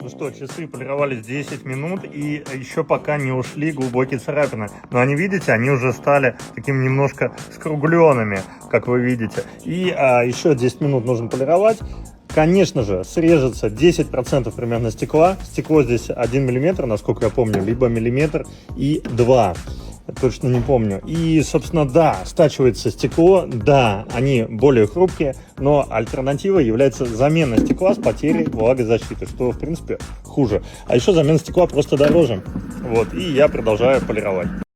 Ну что, часы полировались 10 минут и еще пока не ушли глубокие царапины. Но они, видите, они уже стали таким немножко скругленными, как вы видите. И еще 10 минут нужно полировать. Конечно же, срежется 10% примерно стекла. Стекло здесь 1 мм, насколько я помню, либо миллиметр и 2. Точно не помню. И, собственно, да, стачивается стекло, да, они более хрупкие, но альтернатива является замена стекла с потерей влагозащиты, что, в принципе, хуже. А еще замена стекла просто дороже. Вот, и я продолжаю полировать.